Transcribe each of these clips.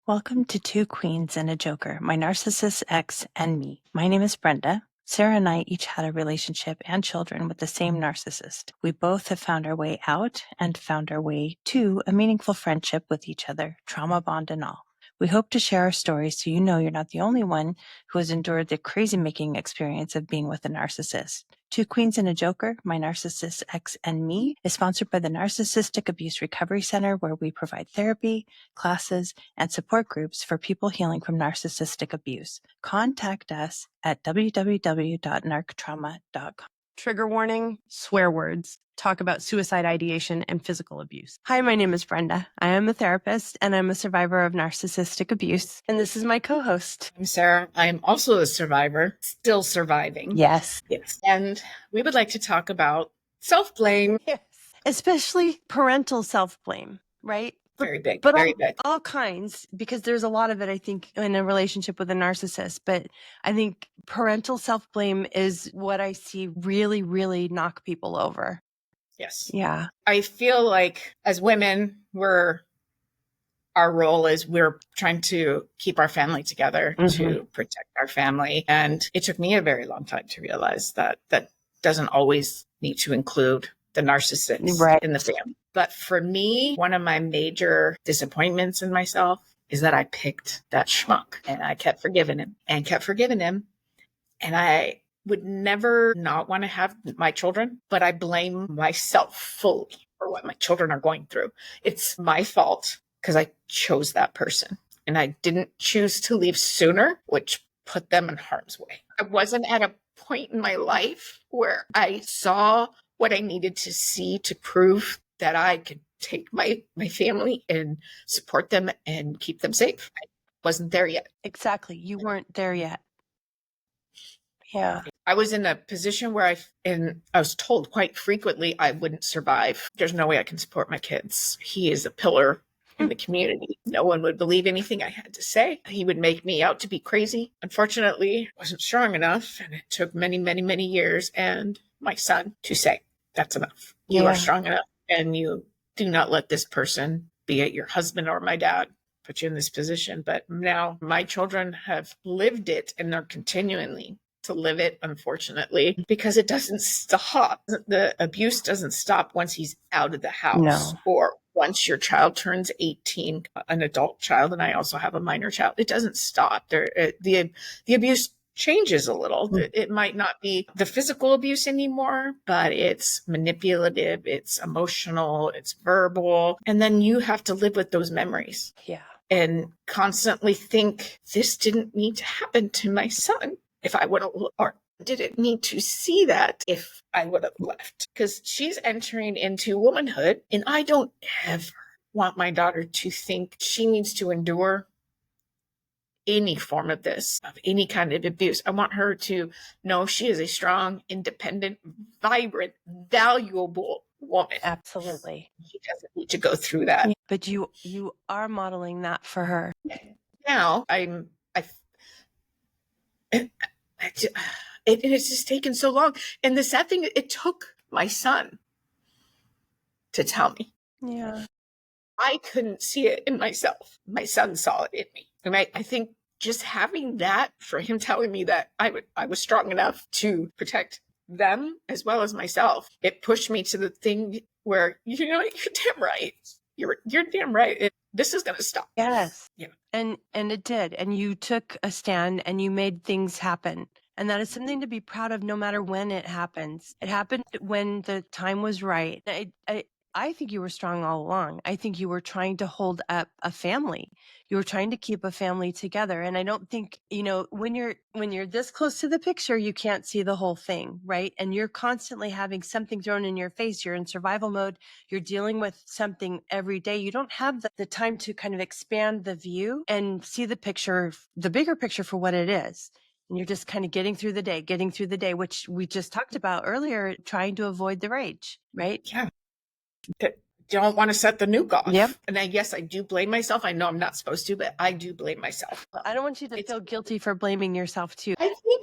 Welcome to Two Queens and a Joker, my narcissist ex and me. My name is Brenda. Sarah and I each had a relationship and children with the same narcissist. We both have found our way out and found our way to a meaningful friendship with each other, trauma bond and all. We hope to share our stories so you know you're not the only one who has endured the crazy-making experience of being with a narcissist. Two Queens and a Joker, my narcissist ex and me, is sponsored by the Narcissistic Abuse Recovery Center, where we provide therapy, classes, and support groups for people healing from narcissistic abuse. Contact us at www.narctrauma.com. Trigger warning, swear words, talk about suicide ideation and physical abuse. Hi, my name is Brenda. I am a therapist and I'm a survivor of narcissistic abuse. And this is my co-host. I'm Sarah. I am also a survivor, still surviving. Yes. Yes. And we would like to talk about self-blame. Yes. Especially parental self-blame, right? Very big, But very big. All kinds, because there's a lot of it, I think, in a relationship with a narcissist. But I think parental self-blame is what I see really, really knock people over. Yes. Yeah. I feel like as women, our role is we're trying to keep our family together, to protect our family. And it took me a very long time to realize that that doesn't always need to include the narcissist in the family. But for me, one of my major disappointments in myself is that I picked that schmuck and I kept forgiving him and kept forgiving him. And I would never not want to have my children, but I blame myself fully for what my children are going through. It's my fault because I chose that person and I didn't choose to leave sooner, which put them in harm's way. I wasn't at a point in my life where I saw what I needed to see to prove that I could take my family and support them and keep them safe. I wasn't there yet. Exactly. You weren't there yet. Yeah. I was in a position where I was told quite frequently I wouldn't survive. There's no way I can support my kids. He is a pillar in the community. No one would believe anything I had to say. He would make me out to be crazy. Unfortunately, I wasn't strong enough, and it took many, many, many years and my son to say, that's enough. You are strong enough, and you do not let this person, be it your husband or my dad, put you in this position. But now my children have lived it, and they're continuing to live it, unfortunately, because it doesn't stop. The abuse doesn't stop once he's out of the house or once your child turns 18, an adult child, and I also have a minor child. It doesn't stop. The abuse changes a little. It might not be the physical abuse anymore, but it's manipulative, it's emotional, it's verbal. And then you have to live with those memories. Yeah. And constantly think, this didn't need to happen to my son if I would have, or didn't need to see that if I would have left. Because she's entering into womanhood, and I don't ever want my daughter to think she needs to endure any form of this, of any kind of abuse. I want her to know she is a strong, independent, vibrant, valuable woman. Absolutely. She doesn't need to go through that. But you are modeling that for her. Now it's just taken so long. And the sad thing, it took my son to tell me. Yeah. I couldn't see it in myself. My son saw it in me. And I think just having that, for him telling me that I was strong enough to protect them as well as myself, it pushed me to the thing where, you know, you're damn right. You're damn right. This is going to stop. Yes. Yeah. And it did. And you took a stand and you made things happen. And that is something to be proud of no matter when it happens. It happened when the time was right. I think you were strong all along. I think you were trying to hold up a family. You were trying to keep a family together. And I don't think, you know, when you're this close to the picture, you can't see the whole thing, right? And you're constantly having something thrown in your face. You're in survival mode. You're dealing with something every day. You don't have the time to kind of expand the view and see the picture, the bigger picture for what it is. And you're just kind of getting through the day, which we just talked about earlier, trying to avoid the rage, right? Yeah. Don't want to set the nuke off. Yep. And I guess I do blame myself. I know I'm not supposed to, but I do blame myself. I don't want you to feel guilty for blaming yourself too. I think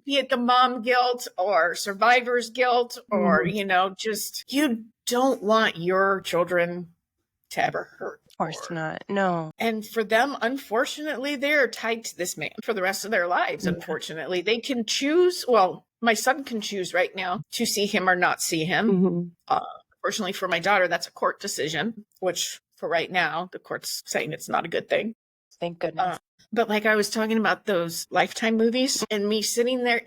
be it the mom guilt or survivor's guilt or, you know, just you don't want your children to ever hurt. Of course not. No. And for them, unfortunately, they're tied to this man for the rest of their lives. Yeah. Unfortunately, they can choose. Well, my son can choose right now to see him or not see him. Mm-hmm. Fortunately for my daughter, that's a court decision, which for right now, the court's saying it's not a good thing. Thank goodness. But like I was talking about those Lifetime movies and me sitting there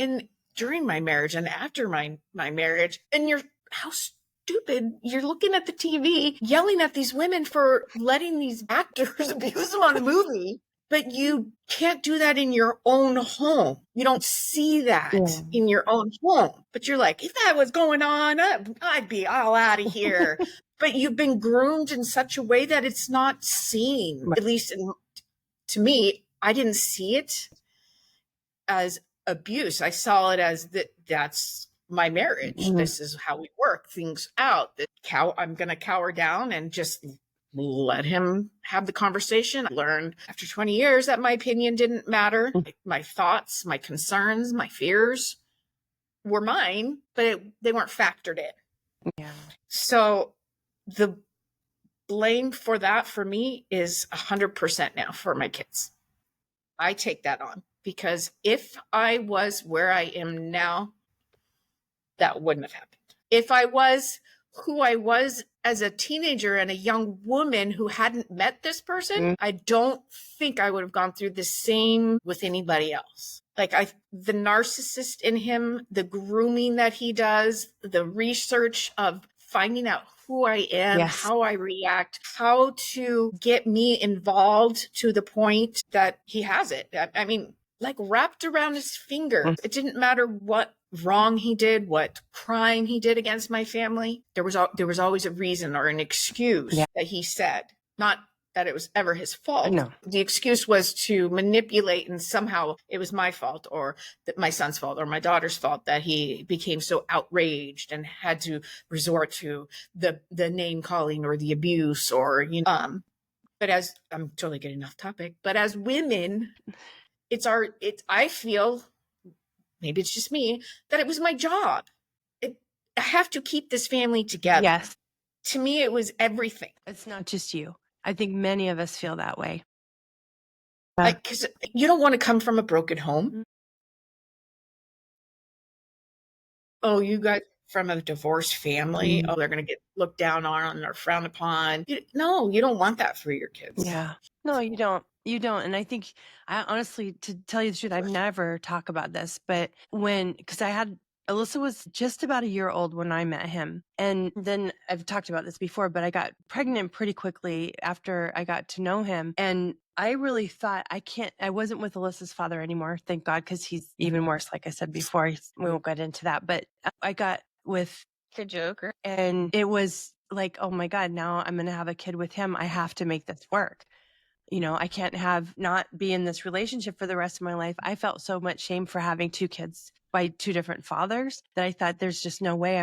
during my marriage and after my marriage, and how stupid you're looking at the TV, yelling at these women for letting these actors abuse them on a movie. But you can't do that in your own home. You don't see that in your own home. But you're like, if that was going on, I'd be all out of here. But you've been groomed in such a way that it's not seen. Right. At least to me, I didn't see it as abuse. I saw it as that's my marriage. Mm-hmm. This is how we work things out. I'm going to cower down and just let him have the conversation. I learned after 20 years that my opinion didn't matter. My thoughts, my concerns, my fears were mine, but they weren't factored in. Yeah. So the blame for that for me is 100% now for my kids. I take that on because if I was where I am now, that wouldn't have happened. If I was who I was as a teenager and a young woman who hadn't met this person, I don't think I would have gone through the same with anybody else. Like the narcissist in him, the grooming that he does, the research of finding out who I am, how I react, how to get me involved to the point that he has it. I mean, like wrapped around his finger. It didn't matter what wrong he did, what crime he did against my family. There was always a reason or an excuse that he said, not that it was ever his fault. No. The excuse was to manipulate, and somehow it was my fault or my son's fault or my daughter's fault that he became so outraged and had to resort to the name calling or the abuse or, but as I'm totally getting off topic, but as women, I feel, maybe it's just me, that it was my job. I have to keep this family together. Yes. To me, it was everything. It's not just you. I think many of us feel that way. Because you don't want to come from a broken home. Oh, you got from a divorced family. Oh, they're going to get looked down on or frowned upon. No, you don't want that for your kids. Yeah. No, you don't. You don't. And I think, I honestly, to tell you the truth, I've never talked about this, but because Alyssa was just about a year old when I met him. And then I've talked about this before, but I got pregnant pretty quickly after I got to know him. And I really thought I wasn't with Alyssa's father anymore. Thank God, because he's even worse. Like I said before, we won't get into that, but I got with the Joker and it was like, oh my God, now I'm going to have a kid with him. I have to make this work. I can't not be in this relationship for the rest of my life. I felt so much shame for having two kids by two different fathers that I thought there's just no way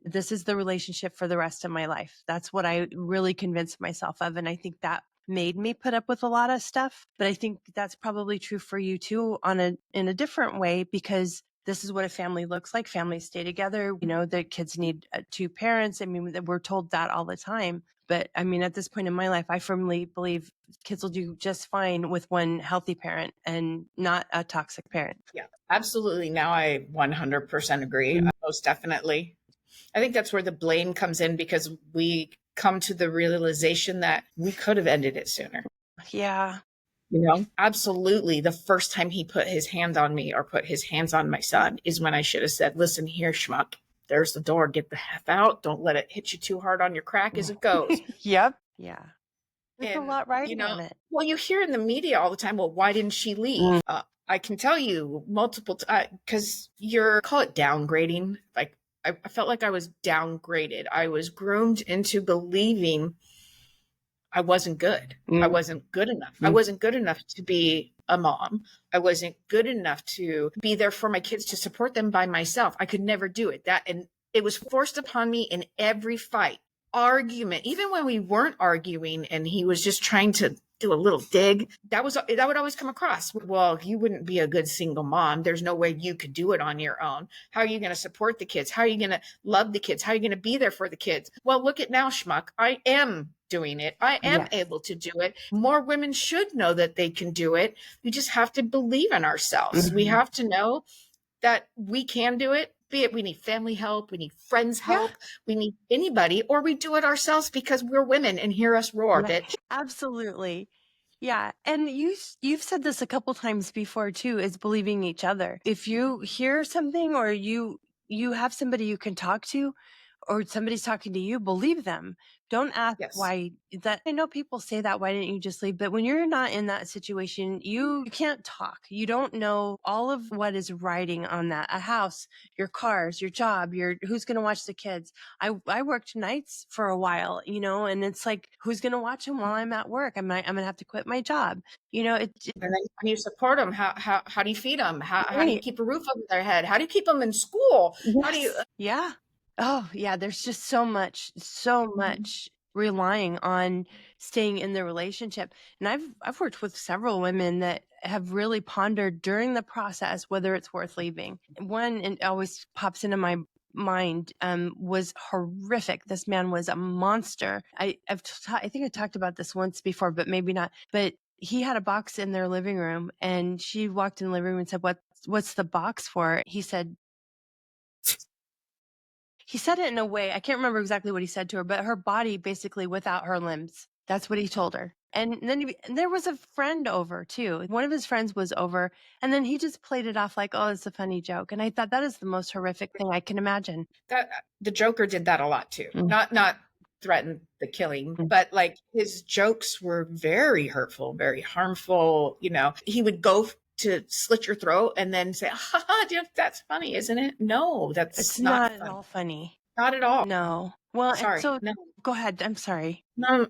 this is the relationship for the rest of my life. That's what I really convinced myself of. And I think that made me put up with a lot of stuff. But I think that's probably true for you too in a different way, because this is what a family looks like. Families stay together. The kids need two parents. I mean, we're told that all the time. But I mean, at this point in my life, I firmly believe kids will do just fine with one healthy parent and not a toxic parent. Yeah, absolutely. Now I 100% agree. Most definitely. I think that's where the blame comes in, because we come to the realization that we could have ended it sooner. Yeah. Absolutely. The first time he put his hand on me or put his hands on my son is when I should have said, listen here, schmuck. There's the door. Get the F out. Don't let it hit you too hard on your crack as it goes. Yep. Yeah. There's a lot on it. Well, you hear in the media all the time, well, why didn't she leave? I can tell you multiple times, because call it downgrading. Like I felt like I was downgraded. I was groomed into believing I wasn't good. I wasn't good enough. I wasn't good enough to be a mom. I wasn't good enough to be there for my kids, to support them by myself. I could never do it. And it was forced upon me in every fight, argument, even when we weren't arguing and he was just trying to do a little dig. That would always come across. Well, you wouldn't be a good single mom. There's no way you could do it on your own. How are you going to support the kids? How are you going to love the kids? How are you going to be there for the kids? Well, look at now, schmuck. I am doing it. I am Yes. able to do it. More women should know that they can do it. We just have to believe in ourselves. We have to know that we can do it. Be it we need family help, we need friends help, we need anybody, or we do it ourselves because we're women and hear us roar, bitch. Absolutely. Yeah. And you've said this a couple times before too, is believing each other. If you hear something or you have somebody you can talk to or somebody's talking to you, believe them. Don't ask Yes. why that. I know people say that, why didn't you just leave? But when you're not in that situation, you can't talk. You don't know all of what is riding on that. A house, your cars, your job, who's going to watch the kids. I worked nights for a while, and it's like, who's going to watch them while I'm at work? I'm going to have to quit my job. And then how do you support them? How do you feed them? How do you keep a roof over their head? How do you keep them in school? How do you? Yeah. Oh, yeah. There's just so much relying on staying in the relationship. And I've worked with several women that have really pondered during the process whether it's worth leaving. One, and it always pops into my mind, was horrific. This man was a monster. I think I talked about this once before, but maybe not. But he had a box in their living room, and she walked in the living room and said, "What's the box for?" He said it in a way, I can't remember exactly what he said to her, but her body basically without her limbs. That's what he told her. And then there was a friend over too. One of his friends was over, and then he just played it off like, "Oh, it's a funny joke." And I thought that is the most horrific thing I can imagine. That the Joker did that a lot too. Not threaten the killing, but like his jokes were very hurtful, very harmful. He would go to slit your throat and then say, "Ha, that's funny, isn't it?" No, it's not at all funny. Not at all. No. Well, sorry. So no. Go ahead. I'm sorry. No,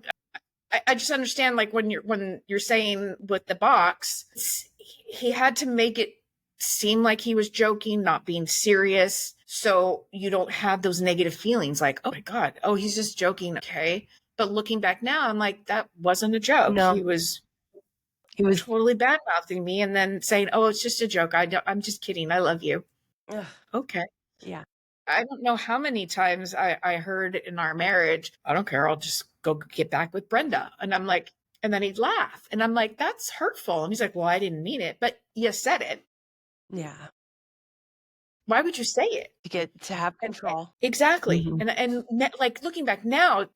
I just understand, like, when you're saying with the box, he had to make it seem like he was joking, not being serious, so you don't have those negative feelings like, "Oh my God, oh, he's just joking." Okay. But looking back now, I'm like, that wasn't a joke. No. He was totally bad mouthing me and then saying, "Oh, it's just a joke. I'm just kidding. I love you." Ugh. Okay. Yeah. I don't know how many times I heard in our marriage, "I don't care. I'll just go get back with Brenda." And I'm like, and then he'd laugh. And I'm like, that's hurtful. And he's like, "Well, I didn't mean it." But you said it. Yeah. Why would you say it? To have control. Exactly. And like, looking back now,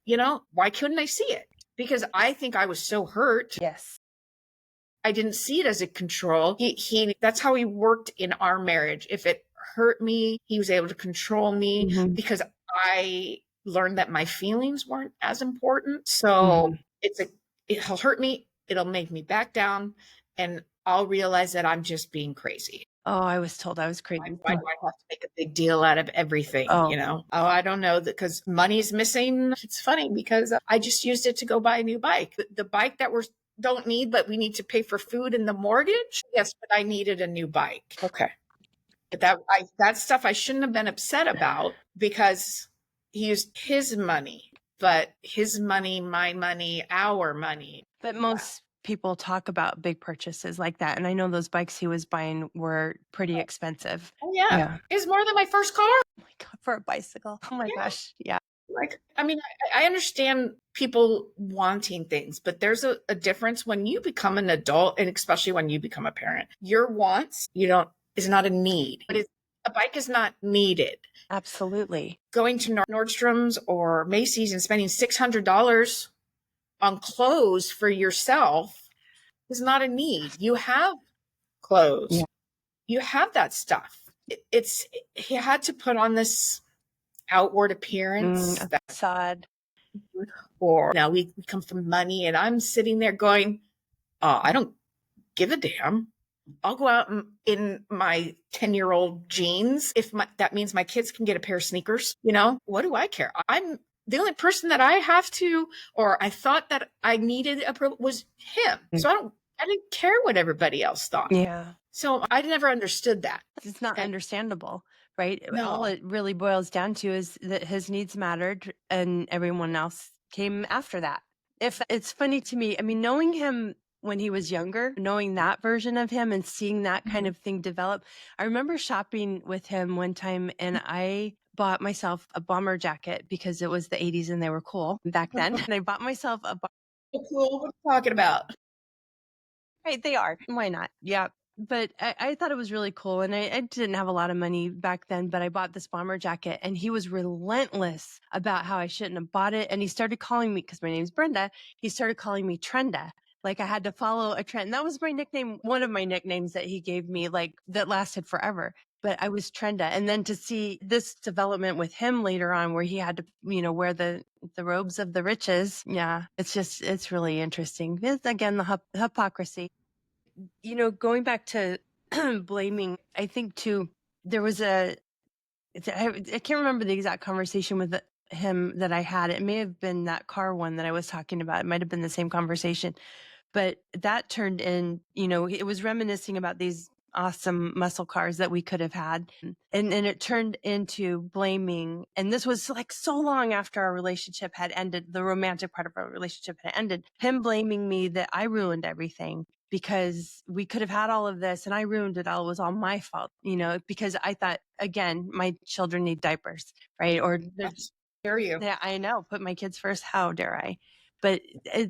why couldn't I see it? Because I think I was so hurt. Yes. I didn't see it as a control. That's how he worked in our marriage. If it hurt me, he was able to control me because I learned that my feelings weren't as important. So it'll hurt me. It'll make me back down, and I'll realize that I'm just being crazy. Oh, I was told I was crazy. Why do I have to make a big deal out of everything? Oh, I don't know, because money's missing. It's funny because I just used it to go buy a new bike. The bike that don't need, but we need to pay for food and the mortgage. Yes, but I needed a new bike. Okay. But that stuff I shouldn't have been upset about because he used his money, but his money, my money, our money. But most people talk about big purchases like that. And I know those bikes he was buying were pretty expensive. Oh, yeah. It's more than my first car. Oh my God, for a bicycle. Oh my gosh. Yeah. Like, I mean, I understand people wanting things, but there's a difference when you become an adult, and especially when you become a parent. Your wants, is not a need. A bike is not needed. Absolutely. Going to Nordstrom's or Macy's and spending $600 on clothes for yourself is not a need. You have clothes. Yeah. You have that stuff. He had to put on this outward appearance, that facade, or we come from money, and I'm sitting there going, "Oh, I don't give a damn. I'll go out in my 10-year-old jeans if that means my kids can get a pair of sneakers. What do I care? I'm the only person that I have to, or I thought that I needed was him. So I didn't care what everybody else thought. Yeah. So I never understood that. It's not understandable, right? No. All it really boils down to is that his needs mattered and everyone else came after that. If it's funny to me, I mean, knowing him when he was younger, knowing that version of him and seeing that kind of thing develop. I remember shopping with him one time and I bought myself a bomber jacket because it was the 80s and they were cool back then. And I bought myself a Cool. What are you talking about? Right, they are. Why not? Yeah. But I thought it was really cool. And I didn't have a lot of money back then, but I bought this bomber jacket and he was relentless about how I shouldn't have bought it. And he started calling me, because my name's Brenda, he started calling me Trenda. Like I had to follow a trend. And that was my nickname, one of my nicknames that he gave me, like that lasted forever. But I was Trenda. And then to see this development with him later on where he had to, wear the robes of the riches. Yeah, it's really interesting. It's, again, the hypocrisy. Going back to blaming, I think too, there was I can't remember the exact conversation with him that I had. It may have been that car one that I was talking about. It might have been the same conversation, but that turned in, it was reminiscing about these awesome muscle cars that we could have had. And it turned into blaming. And this was like so long after our relationship had ended, the romantic part of our relationship had ended, him blaming me that I ruined everything because we could have had all of this and I ruined it all. It was all my fault, because I thought, again, my children need diapers, right? Or Dare you? yeah, I know. Put my kids first. How dare I? But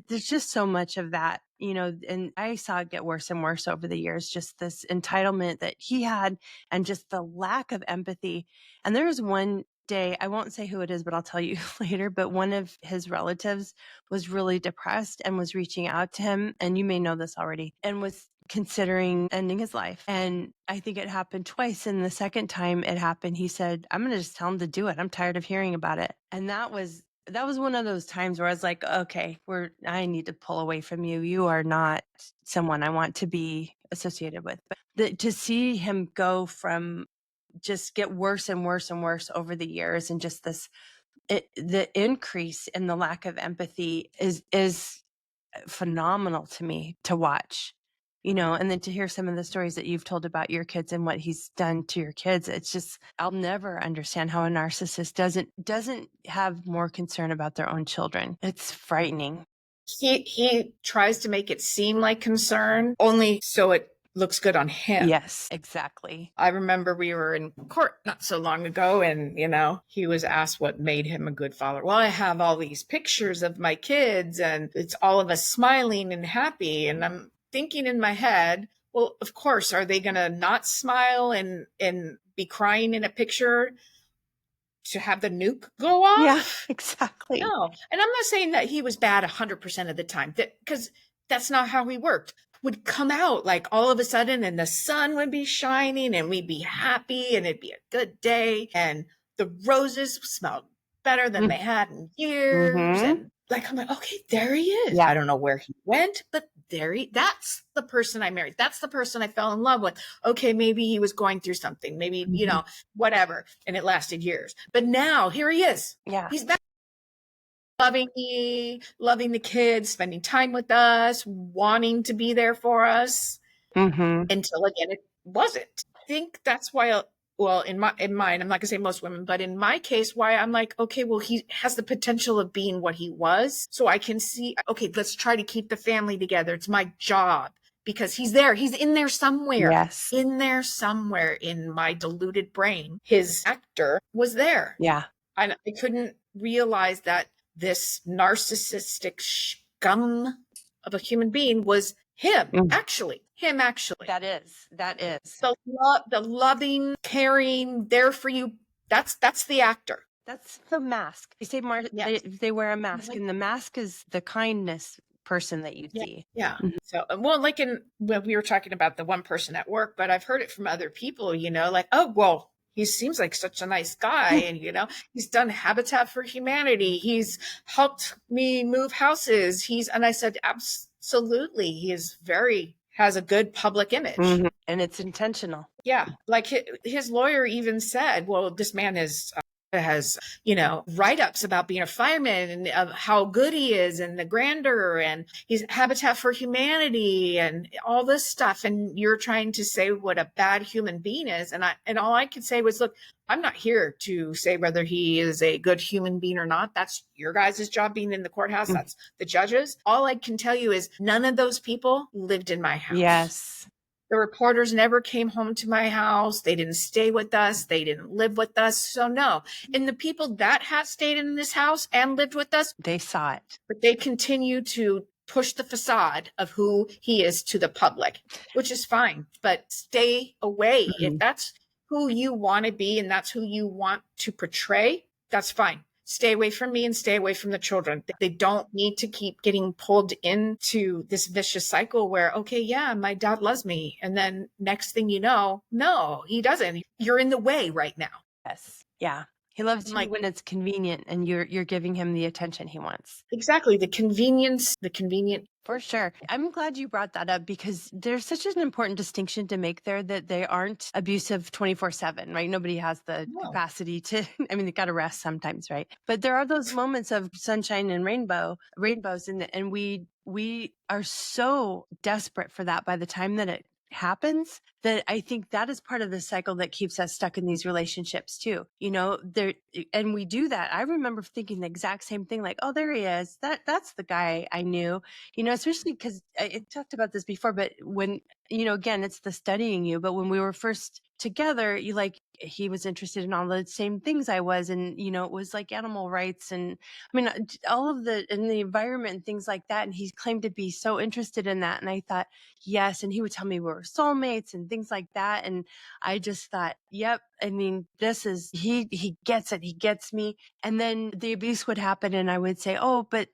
there's just so much of that, and I saw it get worse and worse over the years, just this entitlement that he had and just the lack of empathy. And there was one day, I won't say who it is, but I'll tell you later, but one of his relatives was really depressed and was reaching out to him. And you may know this already, and was considering ending his life. And I think it happened twice. And the second time it happened, he said, I'm going to just tell him to do it. I'm tired of hearing about it. And that was one of those times where I was like, okay, I need to pull away from you. You are not someone I want to be associated with. But to see him go from just get worse and worse and worse over the years, and just the increase in the lack of empathy is phenomenal to me to watch. And then to hear some of the stories that you've told about your kids and what he's done to your kids, it's just, I'll never understand how a narcissist doesn't have more concern about their own children. It's frightening. He tries to make it seem like concern only so it looks good on him. Yes, exactly. I remember we were in court not so long ago and, he was asked what made him a good father. Well, I have all these pictures of my kids and it's all of us smiling and happy. And I'm thinking in my head, well, of course, are they going to not smile and be crying in a picture to have the nuke go off? Yeah, exactly. No. And I'm not saying that he was bad 100% of the time, because that's not how he worked. Would come out like all of a sudden and the sun would be shining and we'd be happy and it'd be a good day and the roses smelled better than they had in years. Mm-hmm. And like, I'm like, okay, there he is. Yeah. I don't know where he went, but that's the person I married. That's the person I fell in love with. Okay, maybe he was going through something, maybe, whatever. And it lasted years. But now here he is. Yeah. He's back. Loving me, loving the kids, spending time with us, wanting to be there for us. Mm-hmm. Until again, it wasn't. I think that's why, in mine, I'm not gonna say most women, but in my case, why I'm like, okay, well, he has the potential of being what he was. So I can see, okay, let's try to keep the family together. It's my job. Because he's there. He's in there somewhere. Yes. In there somewhere in my deluded brain. His actor was there. Yeah. I couldn't realize that this narcissistic scum of a human being was him, actually. That is. The loving, caring, there for you. That's the actor. That's the mask. They say they wear a mask, and the mask is the kindness person that you see. Yeah. So, well, like when we were talking about the one person at work, but I've heard it from other people, like, oh, well, he seems like such a nice guy. And, he's done Habitat for Humanity. He's helped me move houses. And I said, absolutely. He has a good public image. Mm-hmm. And it's intentional. Yeah. Like his lawyer even said, well, this man has write-ups about being a fireman and of how good he is and the grandeur, and he's Habitat for Humanity and all this stuff. And you're trying to say what a bad human being is. And all I could say was, look, I'm not here to say whether he is a good human being or not. That's your guys' job being in the courthouse. That's the judges. All I can tell you is none of those people lived in my house. Yes. The reporters never came home to my house. They didn't stay with us. They didn't live with us. So no. And the people that had stayed in this house and lived with us, They saw it. but they continue to push the facade of who he is to the public, which is fine, but stay away. Mhm. If that's who you want to be and that's who you want to portray, that's fine. Stay away from me and stay away from the children. They don't need to keep getting pulled into this vicious cycle where, okay, yeah, my dad loves me. And then next thing you know, no, he doesn't. You're in the way right now. Yes. Yeah. He loves you Like, when it's convenient and you're giving him the attention he wants. exactly. The convenient. For sure. I'm glad you brought that up because there's such an important distinction to make there that they aren't abusive 24/7, right? Nobody has the No. capacity to, I mean, they got to rest sometimes, right? But there are those moments of sunshine and rainbows, and we are so desperate for that by the time that it happens that I think that is part of the cycle that keeps us stuck in these relationships too. You know, there, and we do that. I remember thinking the exact same thing, like, oh, there he is. That's the guy I knew, you know, especially because I talked about this before, but when, you know, again, it's the studying you, but when we were first together, you like, he was interested in all the same things I was. And, you know, it was like animal rights and I mean, all of in the environment and things like that. And he claimed to be so interested in that. And I thought, yes. And he would tell me we were soulmates and things like that. And I just thought, yep. I mean, he gets it. He gets me. And then the abuse would happen. And I would say, oh, but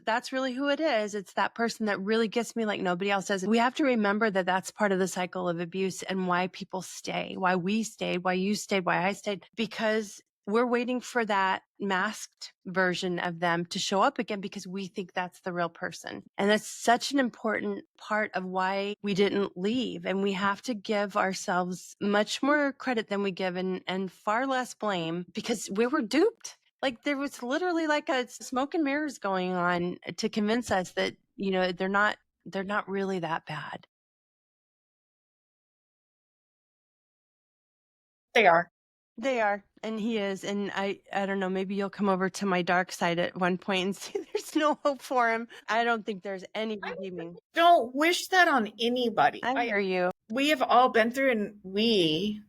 that's really who it is. It's that person that really gets me like nobody else does. We have to remember that that's part of the cycle of abuse and why people stay, why we stayed, why you stayed, why I stayed, because we're waiting for that masked version of them to show up again because we think that's the real person. And that's such an important part of why we didn't leave. And we have to give ourselves much more credit than we give and far less blame because we were duped. Like there was literally like a smoke and mirrors going on to convince us that, you know, they're not really that bad. They are. They are. And he is. And I don't know, maybe you'll come over to my dark side at one point and see there's no hope for him. I don't think there's any redeeming. Don't wish that on anybody. I hear you. We have all been through, and we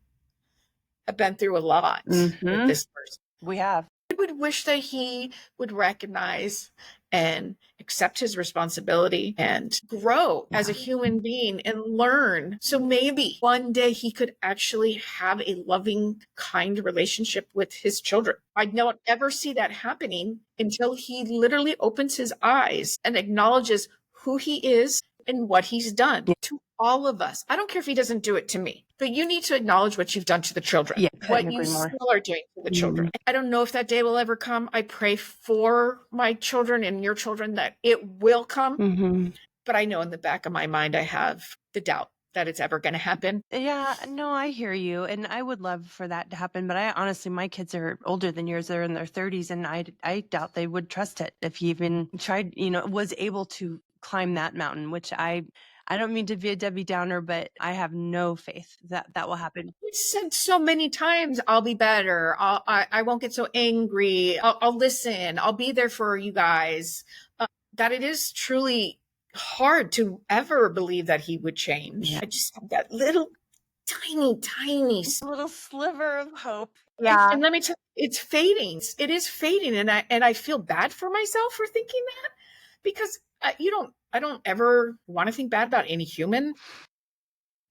have been through a lot with this person. We have. I would wish that he would recognize and accept his responsibility and grow as a human being and learn. So maybe one day he could actually have a loving, kind relationship with his children. I don't ever see that happening until he literally opens his eyes and acknowledges who he is and what he's done to all of us. I don't care if he doesn't do it to me, but you need to acknowledge what you've done to the children, what you still are doing to the children. I don't know if that day will ever come. I pray for my children and your children that it will come, but I know in the back of my mind, I have the doubt that it's ever going to happen. Yeah, no, I hear you. And I would love for that to happen. But I honestly, my kids are older than yours. They're in their 30s. And I doubt they would trust it if he even tried, you know, was able to climb that mountain, which I don't mean to be a Debbie Downer, but I have no faith that that will happen. You said so many times, I'll be better. I won't get so angry. I'll listen. I'll be there for you guys. That it is truly hard to ever believe that he would change. I just have that little tiny little sliver of hope. Yeah. And let me tell you, it's fading. It is fading. And I feel bad for myself for thinking that because I don't ever want to think bad about any human.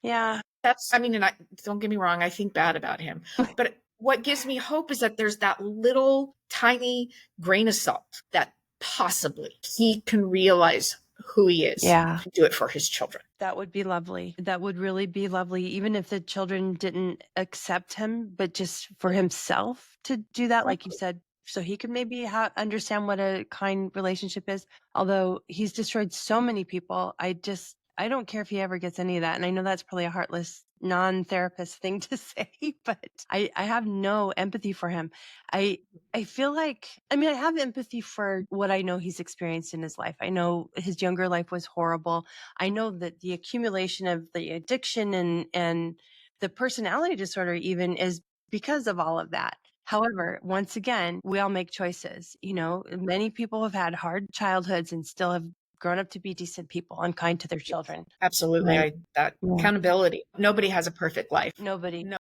Yeah. And don't get me wrong, I think bad about him. But what gives me hope is that there's that little tiny grain of salt that possibly he can realize who he is. Yeah. Do it for his children. That would be lovely. That would really be lovely, even if the children didn't accept him, but just for himself to do that, like you said, so he could maybe understand what a kind relationship is. Although he's destroyed so many people, I don't care if he ever gets any of that. And I know that's probably a heartless non-therapist thing to say, but I have no empathy for him. I feel like, I have empathy for what I know he's experienced in his life. I know his younger life was horrible. I know that the accumulation of the addiction and the personality disorder even is because of all of that. However, once again, we all make choices. You know, many people have had hard childhoods and still have grown up to be decent people and kind to their children. Absolutely. Right. That Yeah. accountability. Nobody has a perfect life. Nobody. No,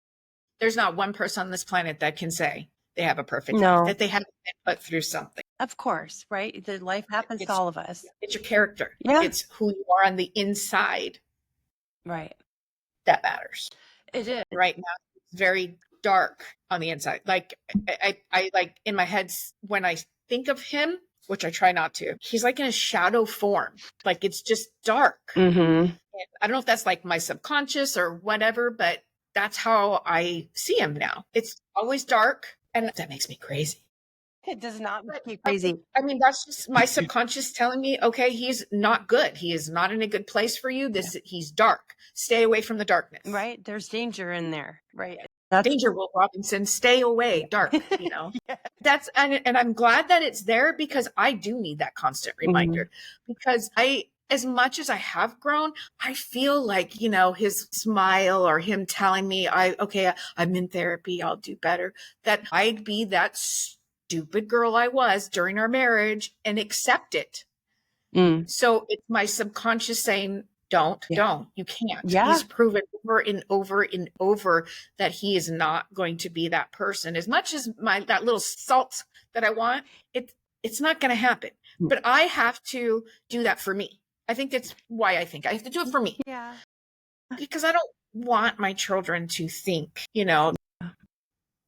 there's not one person on this planet that can say they have a perfect No. life, that they haven't been put through something. Of course, right? The life happens to all of us. It's your character. Yeah. It's who you are on the inside Right. that matters. It is. Right now, it's very dark on the inside. Like I like in my head when I think of him, which I try not to, he's like in a shadow form. Like it's just dark. Mm-hmm. I don't know if that's like my subconscious or whatever, but that's how I see him now. It's always dark, and that makes me crazy. It does not make me crazy. I mean, that's just my subconscious telling me, okay, he's not good. He is not in a good place for you. He's dark. Stay away from the darkness. Right? There's danger in there. Right. Danger, Will Robinson. Stay away. Dark, you know. Yeah. That's and I'm glad that it's there, because I do need that constant reminder. Because as much as I have grown, I feel like, you know, his smile or him telling me, I'm in therapy, I'll do better, that I'd be that stupid girl I was during our marriage and accept it. So it's my subconscious saying, don't, you can't. Yeah. He's proven over and over and over that he is not going to be that person. As much as that little salt that I want, it's not going to happen. But I have to do that for me. I think that's why I have to do it for me. Yeah. Because I don't want my children to think, you know,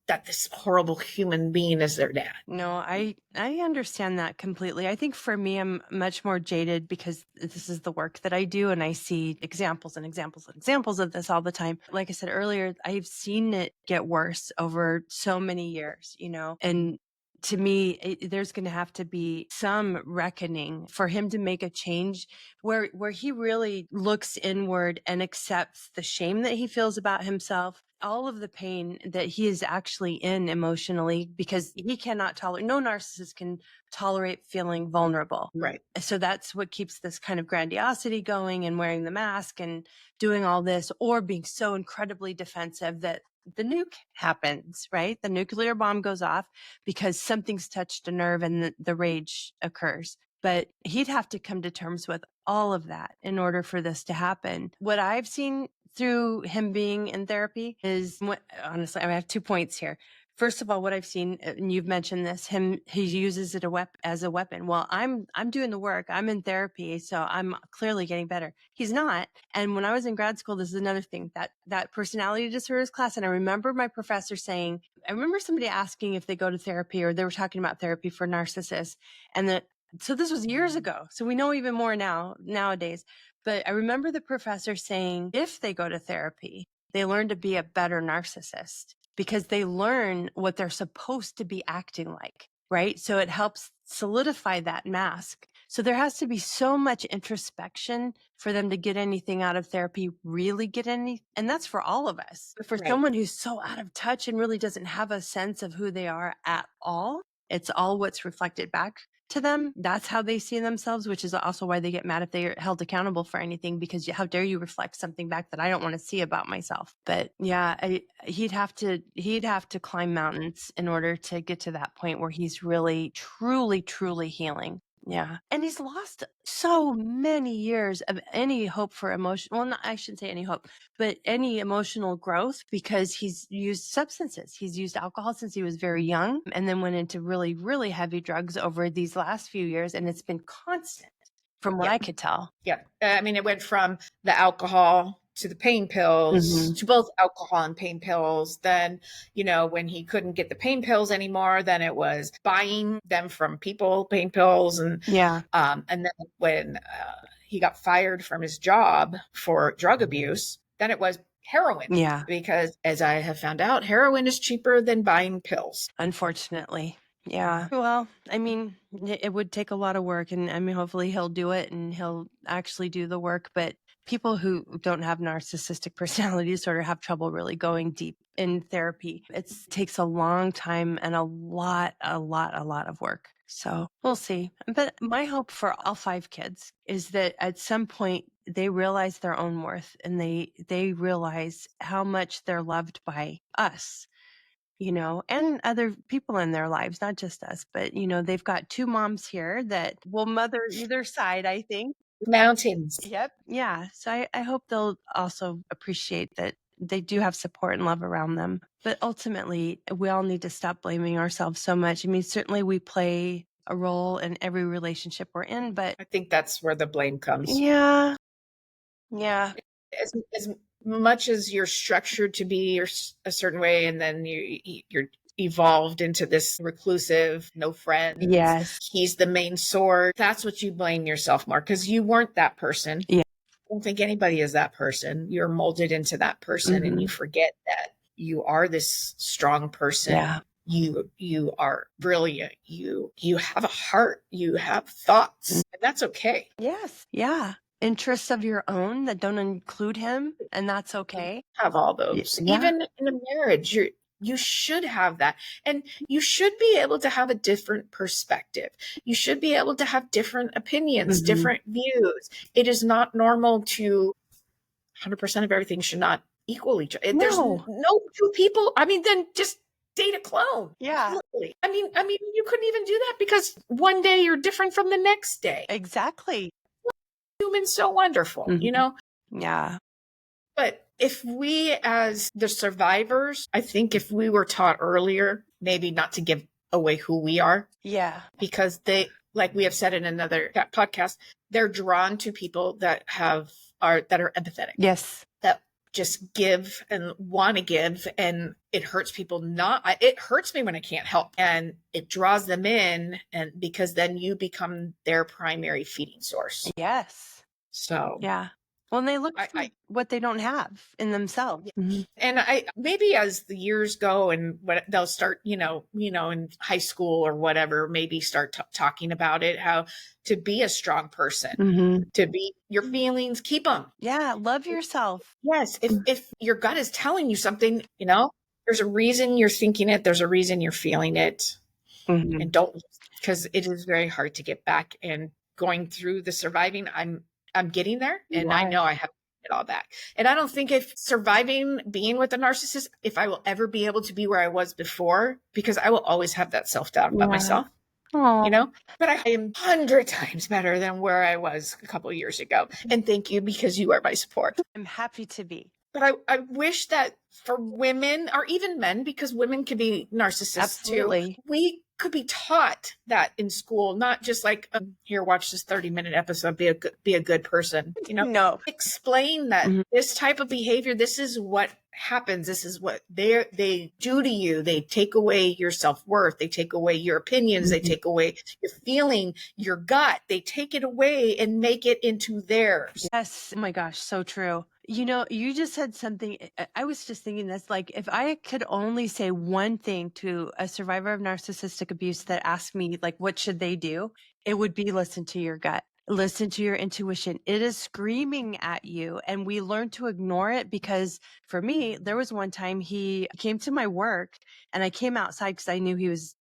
that this horrible human being is their dad. No, I understand that completely. I think for me, I'm much more jaded because this is the work that I do, and I see examples and examples and examples of this all the time. Like I said earlier, I've seen it get worse over so many years, you know, and to me, there's going to have to be some reckoning for him to make a change where he really looks inward and accepts the shame that he feels about himself, all of the pain that he is actually in emotionally, because he cannot tolerate, no narcissist can tolerate feeling vulnerable. Right. So that's what keeps this kind of grandiosity going, and wearing the mask and doing all this, or being so incredibly defensive that the nuke happens, right? The nuclear bomb goes off because something's touched a nerve and the rage occurs. But he'd have to come to terms with all of that in order for this to happen. What I've seen through him being in therapy is, honestly, I have 2 points here. First of all, what I've seen, and you've mentioned this, he uses it as a weapon. Well, I'm doing the work. I'm in therapy, so I'm clearly getting better. He's not. And when I was in grad school, this is another thing, that personality disorders class. And I remember my professor saying, I remember somebody asking if they go to therapy, or they were talking about therapy for narcissists. So this was years ago. So we know even more nowadays. But I remember the professor saying, if they go to therapy, they learn to be a better narcissist, because they learn what they're supposed to be acting like, right? So it helps solidify that mask. So there has to be so much introspection for them to get anything out of therapy, really get any. And that's for all of us. But for someone who's so out of touch and really doesn't have a sense of who they are at all, it's all what's reflected back to them. That's how they see themselves, which is also why they get mad if they are held accountable for anything, because how dare you reflect something back that I don't want to see about myself. But yeah, he'd have to climb mountains in order to get to that point where he's really, truly, truly healing. Yeah. And he's lost so many years of any hope for emotion. Well, I shouldn't say any hope, but any emotional growth, because he's used substances. He's used alcohol since he was very young, and then went into really, really heavy drugs over these last few years. And it's been constant from what I could tell. Yeah. I mean, it went from the alcohol to the pain pills, to both alcohol and pain pills. Then, you know, when he couldn't get the pain pills anymore, then it was buying them from people, pain pills. And and then when he got fired from his job for drug abuse, then it was heroin. Yeah. Because as I have found out, heroin is cheaper than buying pills. Unfortunately. Yeah. Well, I mean, it would take a lot of work, and I mean, hopefully he'll do it and he'll actually do the work. But people who don't have narcissistic personality disorder have trouble really going deep in therapy. It takes a long time and a lot of work. So we'll see. But my hope for all 5 kids is that at some point they realize their own worth, and they realize how much they're loved by us. and other people in their lives, not just us, but, they've got 2 moms here that will mother either side, I think. Mountains. Yep. Yeah. So I hope they'll also appreciate that they do have support and love around them. But ultimately, we all need to stop blaming ourselves so much. I mean, certainly we play a role in every relationship we're in, but I think that's where the blame comes. yeah. Yeah. As much as you're structured to be a certain way, and then you're evolved into this reclusive, no friends. Yes. He's the main source. That's what you blame yourself more, because you weren't that person. Yeah. I don't think anybody is that person. You're molded into that person, and you forget that you are this strong person. Yeah. You are brilliant. You have a heart. You have thoughts, and that's okay. Yes. Yeah. Interests of your own that don't include him, and that's okay. Have all those. Yeah. Even in a marriage, you should have that. And you should be able to have a different perspective. You should be able to have different opinions, different views. It is not normal to 100% of everything should not equal each other. There's no 2 people. I mean, then just date a clone. Yeah. Absolutely. I mean, you couldn't even do that, because one day you're different from the next day. Exactly. Humans so wonderful, Yeah. But if we, as the survivors, I think if we were taught earlier, maybe not to give away who we are. Yeah. Because they, like we have said in another podcast, they're drawn to people that are empathetic. Yes. That just give and want to give, and it hurts people it hurts me when I can't help, and it draws them in, and because then you become their primary feeding source. Yes. So yeah. Well, and they look for what they don't have in themselves. And maybe as the years go, and what they'll start, in high school or whatever, maybe start talking about it, how to be a strong person, to be your feelings, keep them. Yeah. Love yourself. Yes. If your gut is telling you something, there's a reason you're thinking it. There's a reason you're feeling it. And don't, because it is very hard to get back. And going through the surviving, I'm getting there, and I know I have to get all back. And I don't think if surviving being with a narcissist, if I will ever be able to be where I was before, because I will always have that self-doubt about myself, but I am 100 times better than where I was a couple of years ago. And thank you, because you are my support. I'm happy to be. But I wish that for women, or even men, because women can be narcissists too, we could be taught that in school, not just like, here, watch this 30-minute episode, be a good person, No. Explain that this type of behavior, this is what happens. This is what they do to you. They take away your self-worth. They take away your opinions. They take away your feeling, your gut. They take it away and make it into theirs. Yes. Oh my gosh. So true. You just said something. I was just thinking this, like, if I could only say one thing to a survivor of narcissistic abuse that asked me, like, what should they do? It would be listen to your gut. Listen to your intuition. It is screaming at you. And we learn to ignore it, because for me, there was one time he came to my work, and I came outside because I knew he was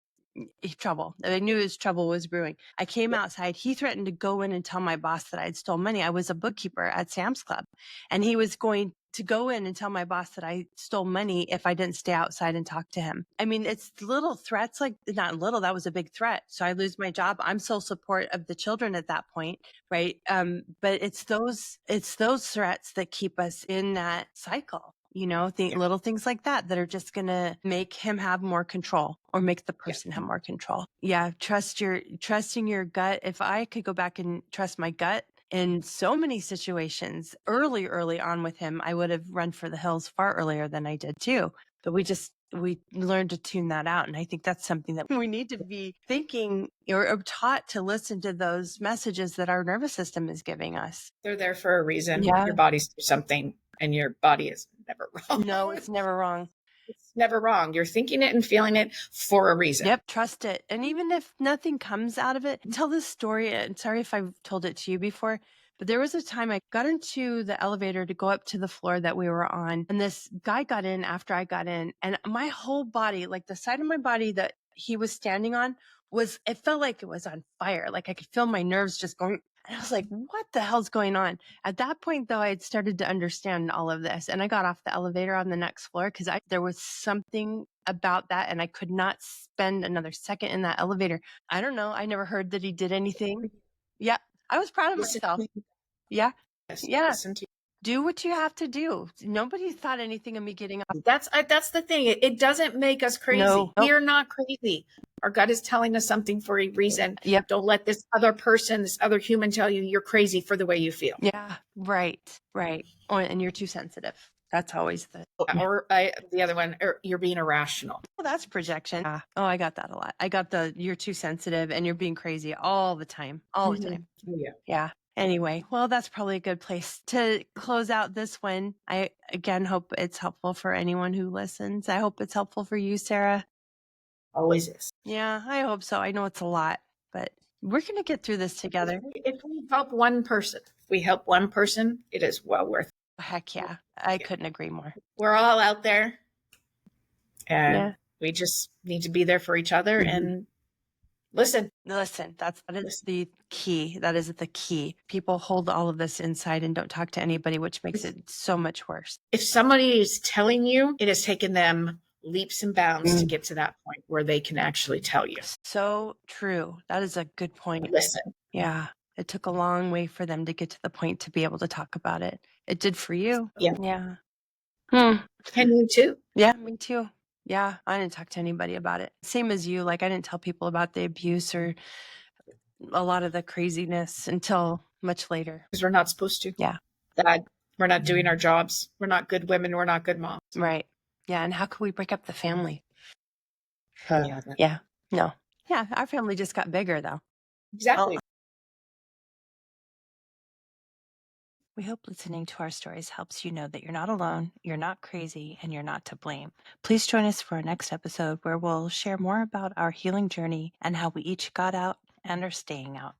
trouble. I knew his trouble was brewing. I came outside. He threatened to go in and tell my boss that I'd stole money. I was a bookkeeper at Sam's Club, and he was going to go in and tell my boss that I stole money if I didn't stay outside and talk to him. I mean, it's little threats, like, not little, that was a big threat. So I lose my job. I'm sole support of the children at that point. Right. But it's those threats that keep us in that cycle. Little things like that are just going to make him have more control, or make the person have more control. Yeah. Trusting your gut. If I could go back and trust my gut in so many situations early on with him, I would have run for the hills far earlier than I did too. But we learned to tune that out. And I think that's something that we need to be thinking, or taught to listen to those messages that our nervous system is giving us. They're there for a reason. Yeah. Your body's through something, and your body is never wrong. No, it's never wrong. It's never wrong. You're thinking it and feeling it for a reason. Yep. Trust it. And even if nothing comes out of it, tell this story. And sorry if I've told it to you before, but there was a time I got into the elevator to go up to the floor that we were on. And this guy got in after I got in, and my whole body, like the side of my body that he was standing on, it felt like it was on fire. Like I could feel my nerves just going. And I was like, what the hell's going on? At that point, though, I had started to understand all of this. And I got off the elevator on the next floor because there was something about that. And I could not spend another second in that elevator. I don't know. I never heard that he did anything. Yeah. I was proud of Listen myself. to me. Yeah. Yes, Yeah. listen to Do what you have to do. Nobody thought anything of me getting off. you. That's the thing. It doesn't make us crazy. No. We are not crazy. Our gut is telling us something for a reason. Yep. Don't let this other person, this other human tell you you're crazy for the way you feel. Yeah. Right. Right. Oh, and you're too sensitive. That's always the. Or the other one, or you're being irrational. Well, that's projection. Yeah. Oh, I got that a lot. I got the you're too sensitive and you're being crazy all the time. All the time. Yeah. Yeah. Anyway, well, that's probably a good place to close out this one. I again hope it's helpful for anyone who listens. I hope it's helpful for you, Sarah. Always is. Yeah, I hope so. I know it's a lot, but we're going to get through this together. If we help one person, it is well worth it. Heck yeah. I couldn't agree more. We're all out there, and Yeah. we just need to be there for each other and listen. Listen, that is the key. That is the key. People hold all of this inside and don't talk to anybody, which makes it so much worse. If somebody is telling you, it has taken them leaps and bounds to get to that point where they can actually tell you. So true. That is a good point. Listen. Yeah. It took a long way for them to get to the point to be able to talk about it. It did for you. Yeah. Yeah. And you too. Yeah, me too. Yeah. I didn't talk to anybody about it. Same as you. Like I didn't tell people about the abuse or a lot of the craziness until much later. Because we're not supposed to. Yeah. That we're not doing our jobs. We're not good women. We're not good moms. Right. Yeah. And how could we break up the family? Yeah. No. Yeah. Our family just got bigger though. Exactly. We hope listening to our stories helps you know that you're not alone, you're not crazy, and you're not to blame. Please join us for our next episode where we'll share more about our healing journey and how we each got out and are staying out.